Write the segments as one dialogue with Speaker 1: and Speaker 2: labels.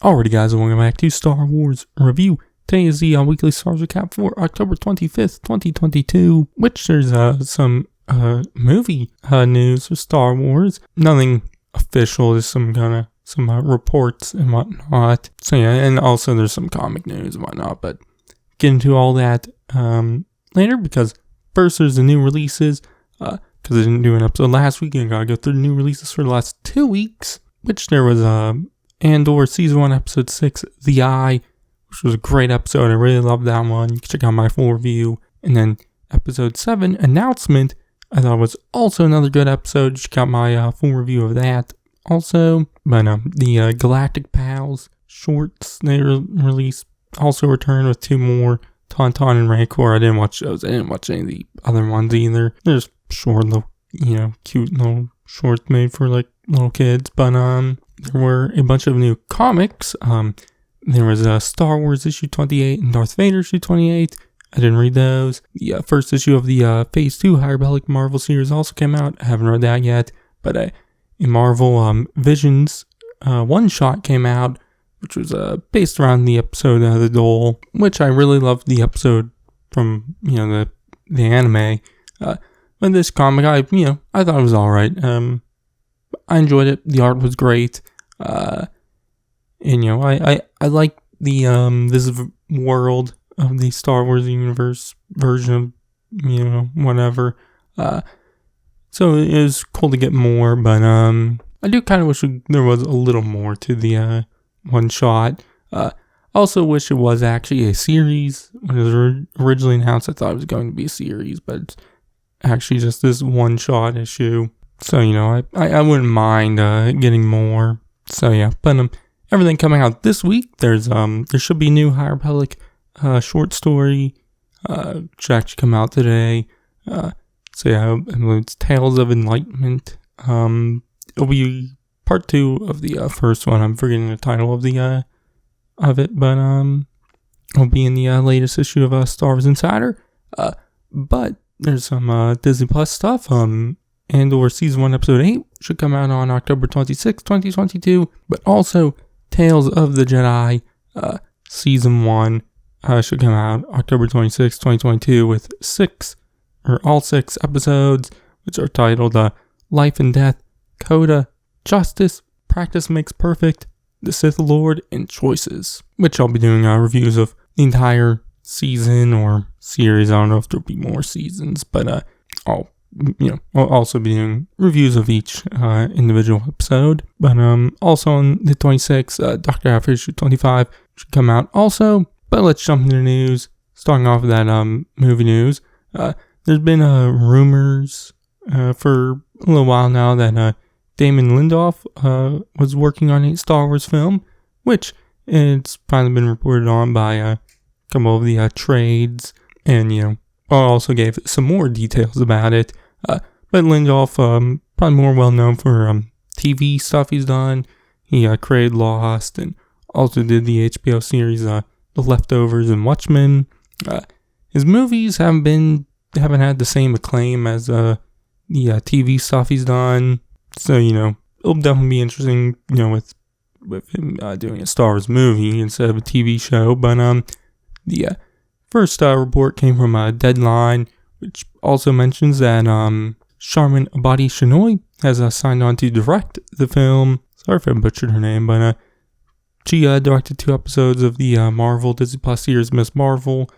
Speaker 1: Alrighty guys, welcome back to Star Wars Review. Today is the weekly Star Wars recap for October 25th, 2022, which there's some movie news for Star Wars. Nothing official, just some reports and whatnot. So yeah, and also there's some comic news and whatnot, but get into all that later, because first there's the new releases, because I didn't do an episode last week, and I gotta go through the new releases for the last 2 weeks, which there was Andor Season 1, Episode 6, The Eye, which was a great episode. I really loved that one. You can check out my full review. And then Episode 7, Announcement, I thought was also another good episode. Check out my full review of that also. But the Galactic Pals shorts they released also returned with 2 more, Tauntaun and Rancor. I didn't watch those. I didn't watch any of the other ones either. They're just short little, cute little shorts made for like little kids. But there were a bunch of new comics. There was a Star Wars issue 28 and Darth Vader issue 28. I didn't read those. The first issue of the Phase 2 Hyperbolic Marvel series also came out. I haven't read that yet. But a Marvel Visions one-shot came out, which was based around the episode The Dole, which I really loved the episode from, the anime. But this comic, I thought it was alright. I enjoyed it. The art was great. And I like the this world of the Star Wars universe version of whatever. So it was cool to get more, but I do kind of wish there was a little more to the one shot. I also wish it was actually a series. When it was originally announced, I thought it was going to be a series, but it's actually just this one shot issue. So, I wouldn't mind getting more. So, yeah. But everything coming out this week, there should be a new High Republic short story. Should actually come out today. So, yeah, it's Tales of Enlightenment. It'll be part 2 of the first one. I'm forgetting the title of it, but it'll be in the latest issue of Star Wars Insider. But there's some Disney Plus stuff. Andor Season 1, Episode 8 should come out on October 26, 2022. But also, Tales of the Jedi Season 1 should come out October 26, 2022 with all 6 episodes, which are titled Life and Death, Coda, Justice, Practice Makes Perfect, The Sith Lord, and Choices. Which I'll be doing reviews of the entire season or series. I don't know if there'll be more seasons, but I'll also be doing reviews of each individual episode. But also on the 26th, Dr. After issue 25 should come out also. But let's jump into the news. Starting off with that movie news. There's been rumors for a little while now that Damon Lindelof was working on a Star Wars film, which it's finally been reported on by a couple of the trades, and also gave some more details about it. But Lindelof, probably more well known for TV stuff he's done. He created Lost and also did the HBO series The Leftovers and Watchmen. His movies haven't had the same acclaim as the TV stuff he's done. So it'll definitely be interesting, with him doing a Star Wars movie instead of a TV show. But the first report came from Deadline, which also mentions that Charmin Obaid-Chinoy has signed on to direct the film. Sorry if I butchered her name, but she directed 2 episodes of the Marvel Disney Plus series Miss Marvel.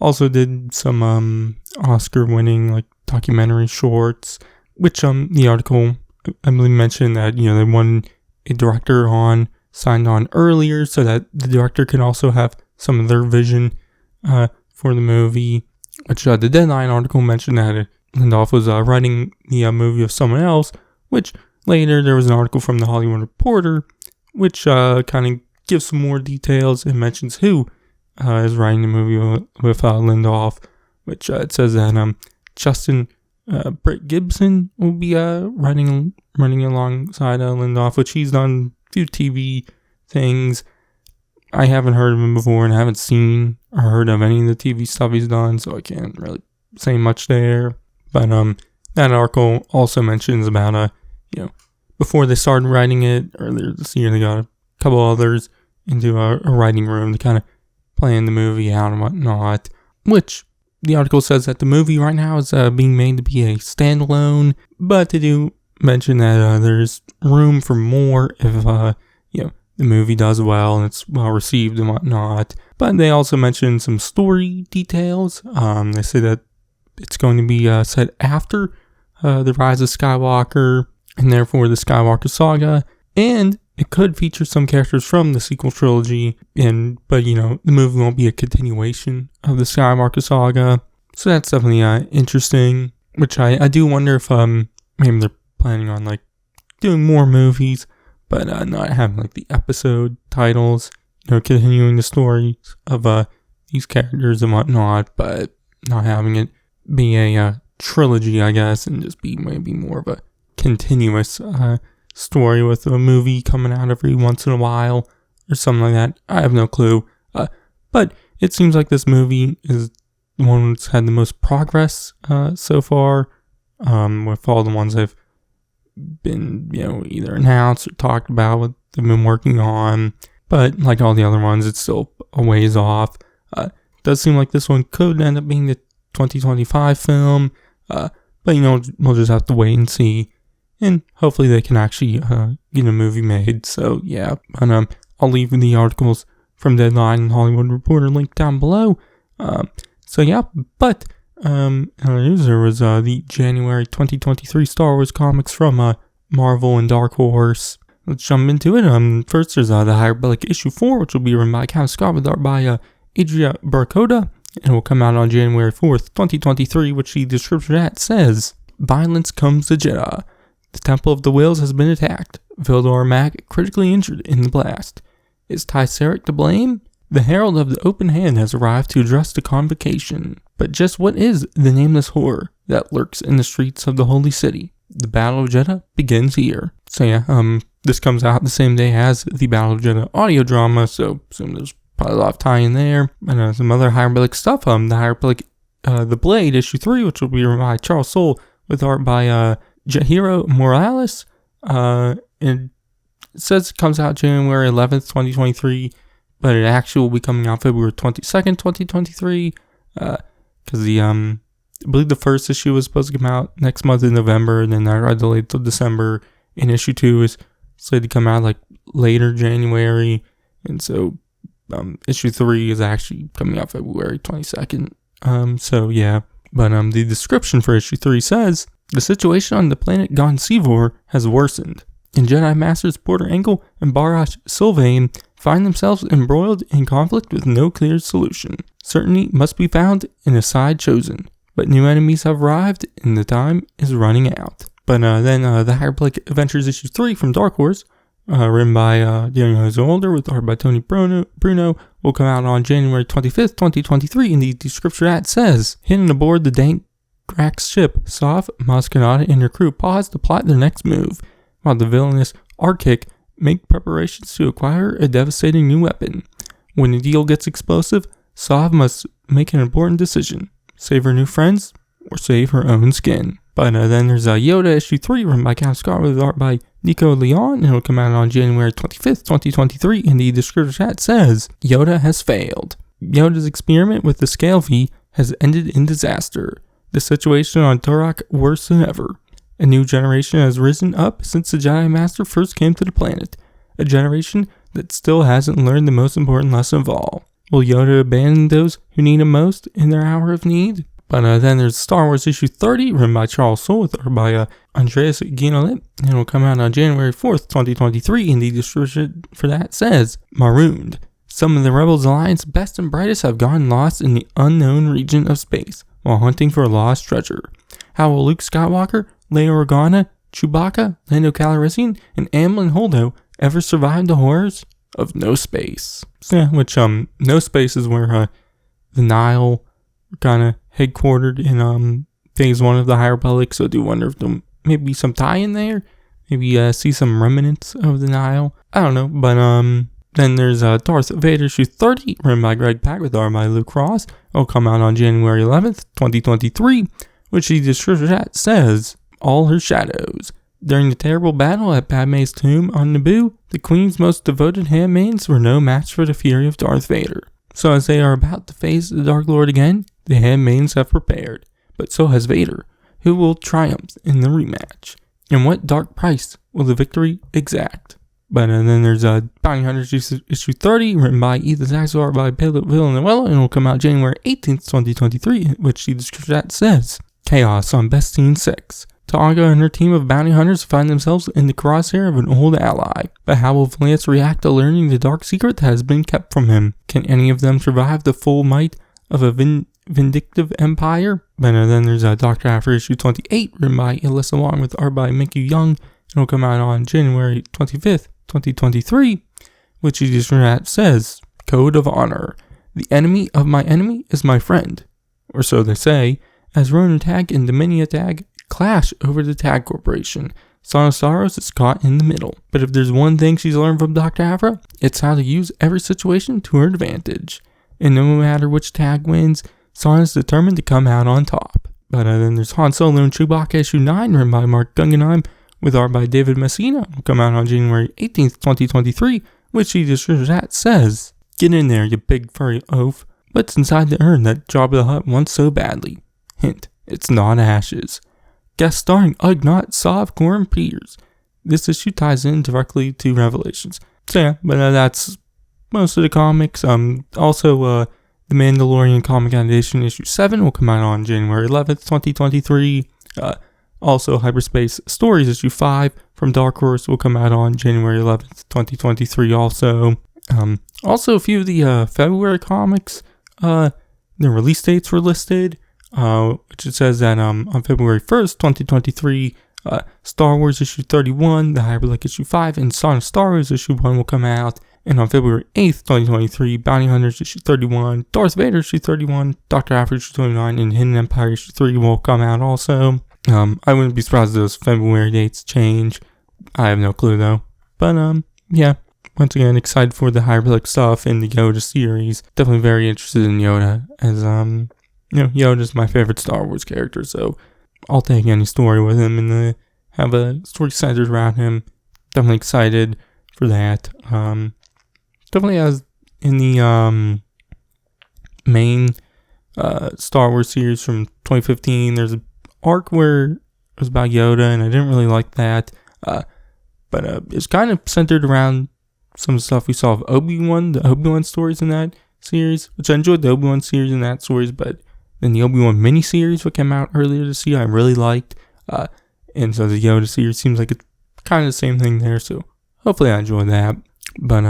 Speaker 1: Also did some Oscar-winning documentary shorts, which the article I believe mentioned that they wanted a director signed on earlier so that the director can also have some of their vision for the movie. Which the Deadline article mentioned that Lindelof was writing the movie of someone else, which later there was an article from the Hollywood Reporter, which kind of gives some more details and mentions who is writing the movie with Lindelof, which it says that Justin Britt-Gibson will be running alongside Lindelof, which he's done a few TV things. I haven't heard of him before, and I haven't seen or heard of any of the TV stuff he's done, so I can't really say much there. But that article also mentions about before they started writing it earlier this year, they got couple others into a writing room to kind of plan the movie out and whatnot, which the article says that the movie right now is being made to be a standalone, but they do mention that there's room for more if, the movie does well and it's well received and whatnot. But they also mention some story details. They say that it's going to be set after the Rise of Skywalker and therefore the Skywalker saga, and it could feature some characters from the sequel trilogy, but the movie won't be a continuation of the Skywalker saga. So that's definitely interesting, which I do wonder if maybe they're planning on like doing more movies, but not having like the episode titles, continuing the stories of these characters and whatnot, but not having it be a trilogy, I guess, and just be maybe more of a continuous story with a movie coming out every once in a while or something like that. I have no clue. But it seems like this movie is the one that's had the most progress so far, with all the ones I've been, either announced or talked about, what they've been working on. But like all the other ones, it's still a ways off. It does seem like this one could end up being the 2025 film. But we'll just have to wait and see. And hopefully they can actually get a movie made. So yeah, and I'll leave the articles from Deadline and Hollywood Reporter linked down below. So yeah, but in other news, there was the January 2023 Star Wars comics from Marvel and Dark Horse. Let's jump into it. First, there's the High Republic issue 4, which will be written by Cam Scott with art by Adria Barcoda, and will come out on January 4th, 2023, which the description at says, "Violence comes to Jeddah. The Temple of the Wills has been attacked. Vildor Mag critically injured in the blast. Is Tyseric to blame? The Herald of the Open Hand has arrived to address the convocation. But just what is the nameless horror that lurks in the streets of the Holy City? The Battle of Jeddah begins here." So yeah, this comes out the same day as the Battle of Jeddah audio drama, so assume there's probably a lot of tie-in there. And some other High Republic stuff. The High Republic, The Blade, issue 3, which will be written by Charles Soule with art by Jahiro Morales. It says it comes out January 11th, 2023, but it actually will be coming out February 22nd, 2023, because I believe the first issue was supposed to come out next month in November, and then that got delayed till December, and issue 2 is slated to come out like later January, and so issue 3 is actually coming out February 22nd, so yeah, but the description for issue 3 says, "The situation on the planet Gon Sivor has worsened, and Jedi Masters Porter Engle and Barash Sylvain find themselves embroiled in conflict with no clear solution. Certainty must be found and a side chosen, but new enemies have arrived and the time is running out." But then the High Republic Adventures issue 3 from Dark Horse, written by Daniel Older with art by Tony Bruno, will come out on January 25th, 2023, and the description at says, "Hidden aboard the dank Grax ship, Sov, Maz Kanata, and her crew pause to plot their next move, while the villainous Arkic make preparations to acquire a devastating new weapon. When the deal gets explosive, Sov must make an important decision: save her new friends or save her own skin." But then there's Yoda issue 3, written by Cam Scott with art by Nico Leon, and it'll come out on January 25th, 2023, and the description chat says, "Yoda has failed. Yoda's experiment with the Scale V has ended in disaster. The situation on Turok worse than ever. A new generation has risen up since the Jedi Master first came to the planet. A generation that still hasn't learned the most important lesson of all. Will Yoda abandon those who need him most in their hour of need?" But then there's Star Wars issue 30, written by Charles Soule with art by Andreas Guinolet, and it will come out on January 4th, 2023, and the description for that says, "Marooned. Some of the Rebels Alliance best and brightest have gone lost in the unknown region of space while hunting for a lost treasure. How will Luke Skywalker, Leia Organa, Chewbacca, Lando Calrissian, and Amblin Holdo ever survive the horrors of No Space?" So, yeah, which No Space is where the Nile were kind of headquartered in phase 1 of the High Republic, so I do wonder if there may be some tie in there, maybe see some remnants of the Nile, I don't know. But then there's Darth Vader issue 30, written by Greg Pak with art by Luke Ross. It'll come out on January 11th, 2023, which the description chat says, "All her shadows. During the terrible battle at Padme's tomb on Naboo, the Queen's most devoted handmaids were no match for the fury of Darth Vader. So as they are about to face the Dark Lord again, the handmaids have prepared. But so has Vader, who will triumph in the rematch. And what dark price will the victory exact? But then there's Bounty Hunters issue 30, written by Ethan Saxor by Pedro Villanueva, and will come out January 18th, 2023, which the description says, Chaos on Best Scene 6. Tonga and her team of bounty hunters find themselves in the crosshair of an old ally. But how will Lance react to learning the dark secret that has been kept from him? Can any of them survive the full might of a vindictive empire? But then there's Dr. After issue 28, written by Alyssa Long with art by Mickey Young, and will come out on January 25th, 2023, which says, Code of Honor. The enemy of my enemy is my friend. Or so they say, as Ronan Tag and Dominia Tag clash over the Tag Corporation. Son of Sorrows is caught in the middle. But if there's one thing she's learned from Dr. Aphra, it's how to use every situation to her advantage. And no matter which tag wins, Son is determined to come out on top. But then there's Han Solo and Chewbacca issue 9, written by Mark Guggenheim, with art by David Messina. Will come out on January 18th, 2023, which he just says, Get in there, you big furry oaf. What's inside the urn that Jabba the Hutt wants so badly? Hint, it's not ashes. Guest starring Ugnaught, Sav, Corin Peters. This issue ties in directly to Revelations. So yeah, but that's most of the comics. Also, The Mandalorian Comic Edition issue 7 will come out on January 11th, 2023. Also, Hyperspace Stories issue 5 from Dark Horse will come out on January 11th, 2023 also. Also, a few of the February comics, the release dates were listed. Which it says that on February 1st, 2023, Star Wars issue 31, The Hyperlink issue 5, and Son of Star Wars issue 1 will come out. And on February 8th, 2023, Bounty Hunters issue 31, Darth Vader issue 31, Dr. Aphra issue 29, and Hidden Empire issue 3 will come out also. I wouldn't be surprised if those February dates change. I have no clue though. But yeah, once again, excited for the Hyperlink stuff in the Yoda series. Definitely very interested in Yoda, as Yoda's my favorite Star Wars character, so I'll take any story with him and have a story centered around him. Definitely excited for that. Definitely as in the main Star Wars series from 2015, there's an arc where it was about Yoda, and I didn't really like that. But it's kind of centered around some stuff we saw of Obi-Wan, the Obi-Wan stories in that series, which I enjoyed the Obi-Wan series in that stories, but then the Obi-Wan miniseries, what came out earlier this year, I really liked. And so the Yoda series seems like it's kind of the same thing there, so hopefully I enjoy that. But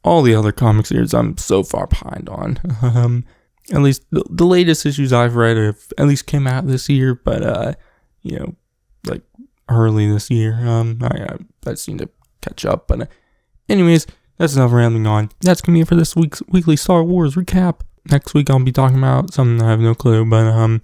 Speaker 1: all the other comic series I'm so far behind on. At least the latest issues I've read have at least came out this year, but like early this year. I just need to catch up. But anyways, that's enough rambling on. That's gonna be it for this week's weekly Star Wars recap. Next week I'll be talking about something I have no clue, but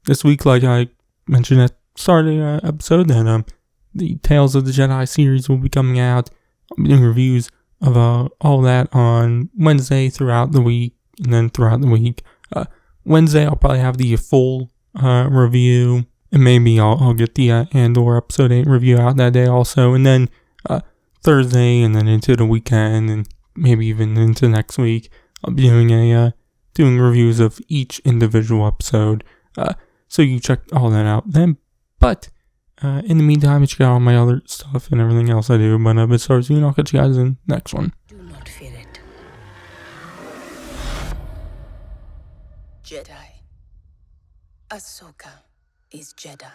Speaker 1: this week, like I mentioned at the start of the episode, that the Tales of the Jedi series will be coming out. I'll be doing reviews of all that on Wednesday throughout the week, and then throughout the week. Wednesday I'll probably have the full review, and maybe I'll get the Andor episode 8 review out that day also, and then Thursday, and then into the weekend, and maybe even into next week, I'll be doing reviews of each individual episode, so you can check all that out then. But in the meantime, you check out all my other stuff and everything else I do. But as far as you know, I'll catch you guys in the next one.
Speaker 2: Do not fear it. Jedi. Ahsoka is Jedi.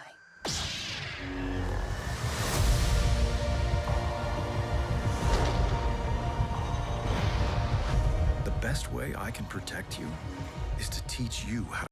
Speaker 3: The best way I can protect you is to teach you how